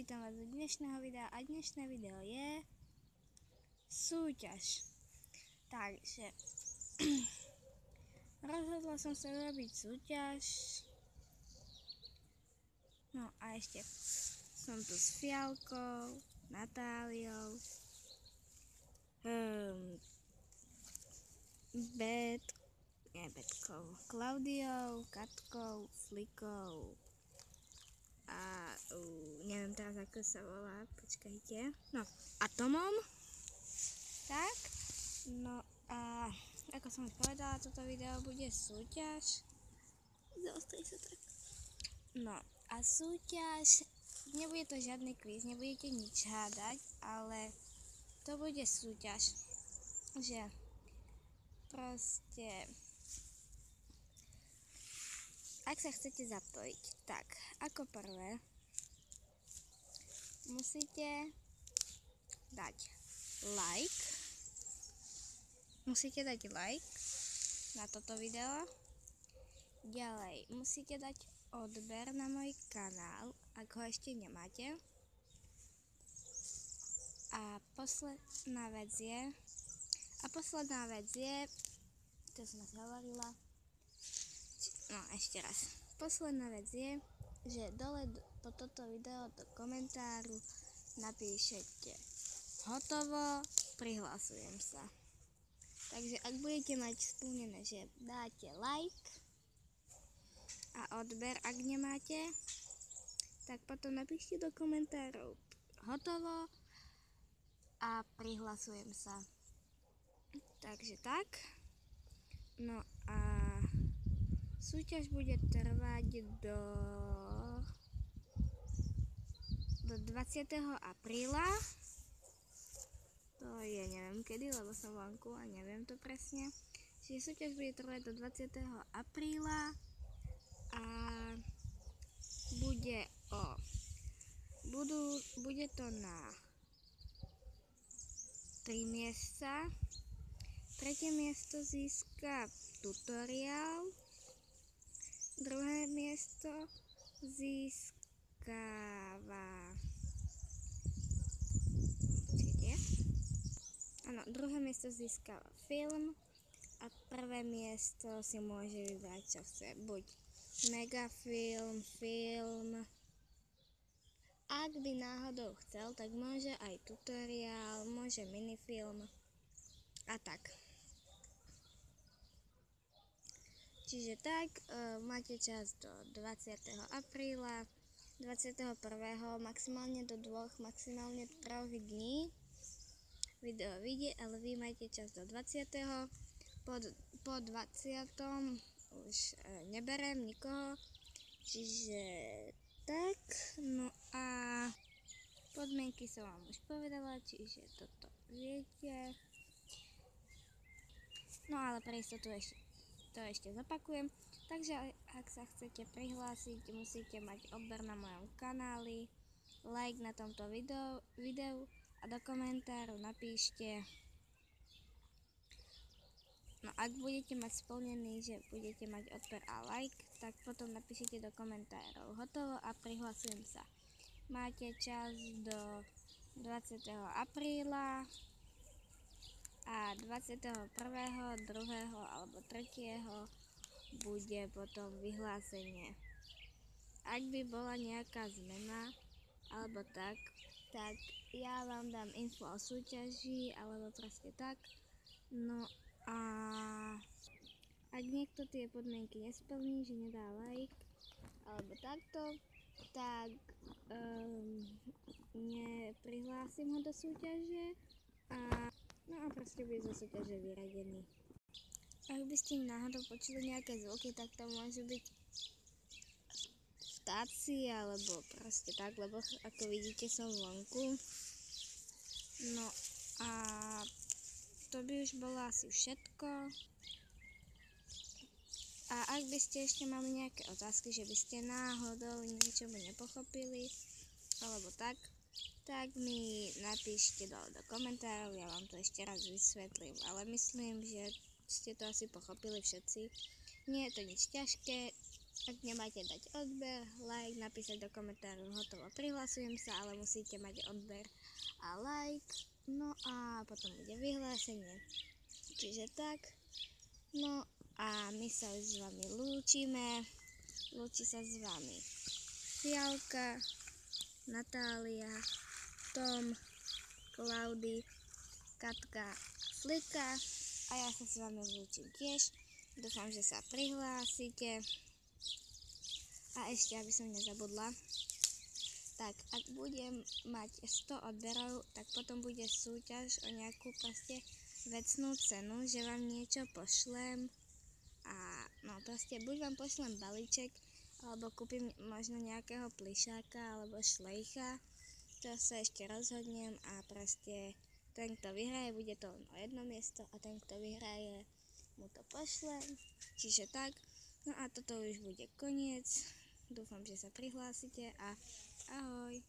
Vítam vás do dnešného videa a dnešné video je súťaž. Takže rozhodla som sa urobiť súťaž. No a ešte som tu s Fialkou, Natáliou, Klaudiou, Katkou, Flikou a neviem teraz ako sa volá, počkajte, no a Tomom. Tak, no a ako som už povedala, toto video bude súťaž. Zaostri sa tak. No a súťaž, nebude to žiadny kvíz, nebudete nič hádať, ale to bude súťaž, že proste ak sa chcete zapojiť, tak ako prvé musíte dať like. Musíte dať like na toto video. Ďalej musíte dať odber na môj kanál, ak ho ešte nemáte. A posledná vec je, to som hovorila. No ešte raz. Posledná vec je, že dole po toto video do komentáru napíšete hotovo, prihlasujem sa. Takže ak budete mať splnené, že dáte like a odber, ak nemáte, tak potom napíšte do komentárov hotovo a prihlasujem sa. Takže tak. No a súťaž bude trvať do 20. apríla. To je neviem kedy, lebo som vonku a neviem to presne. Čiže súťaž bude trvať do 20. apríla a bude to na 3 miesta. Tretie miesto získa tutoriál. Druhé miesto získava film a prvé miesto si môže vybrať, čo chce, buď megafilm, film. Ak by náhodou chcel, tak môže aj tutoriál, môže minifilm a tak. Čiže tak, máte čas do 20. apríla, 21. maximálne do 2, maximálne 3 dní. Video vyjde, ale vy máte čas do 20. Po 20. už neberem nikoho. Čiže tak, no a podmienky som vám už povedala, čiže toto viete. No ale pre istotu to ešte zopakujem. Takže ak sa chcete prihlásiť, musíte mať odber na mojom kanáli, like na tomto videu a do komentáru napíšte. No ak budete mať splnený, že budete mať odber a like, tak potom napíšete do komentárov hotovo a prihlasujem sa. Máte čas do 20. apríla a 21., 2. alebo 3. bude potom vyhlásenie. Ak by bola nejaká zmena alebo tak ja vám dám info o súťaži alebo proste tak. No a ak niekto tie podmienky nesplní, že nedá like alebo takto, tak neprihlásim ho do súťaže a proste bude zo súťaže vyradený. Ak by ste náhodou počuli nejaké zvuky, tak to môžu byť vtáci alebo proste tak, lebo ako vidíte som vonku. No a to by už bolo asi všetko. A ak by ste ešte mali nejaké otázky, že by ste náhodou niečomu nepochopili alebo tak mi napíšte do komentárov, ja vám to ešte raz vysvetlím, ale myslím, že ste to asi pochopili všetci. Nie je to nič ťažké, Ak nemáte dať odber, like, napísať do komentáru hotovo, prihlasujem sa, ale musíte mať odber a like. No a potom bude vyhlásenie. Čiže tak. No a my sa už s vami lúčime. Lúči sa s vami Fialka, Natália, Tom, Klaudy, Katka, Slika a ja sa s vami lúčim tiež. Dúfam, že sa prihlásite. A ešte, aby som nezabudla, tak ak budem mať 100 odberov, tak potom bude súťaž o nejakú proste vecnú cenu, že vám niečo pošlem a no proste buď vám pošlem balíček, alebo kúpim možno nejakého plišáka alebo šlejcha, to sa ešte rozhodnem a proste ten, kto vyhraje, bude to len o jedno miesto a ten, kto vyhraje, mu to pošlem, čiže tak. No a toto už bude koniec. Dúfam, že sa prihlásite a ahoj.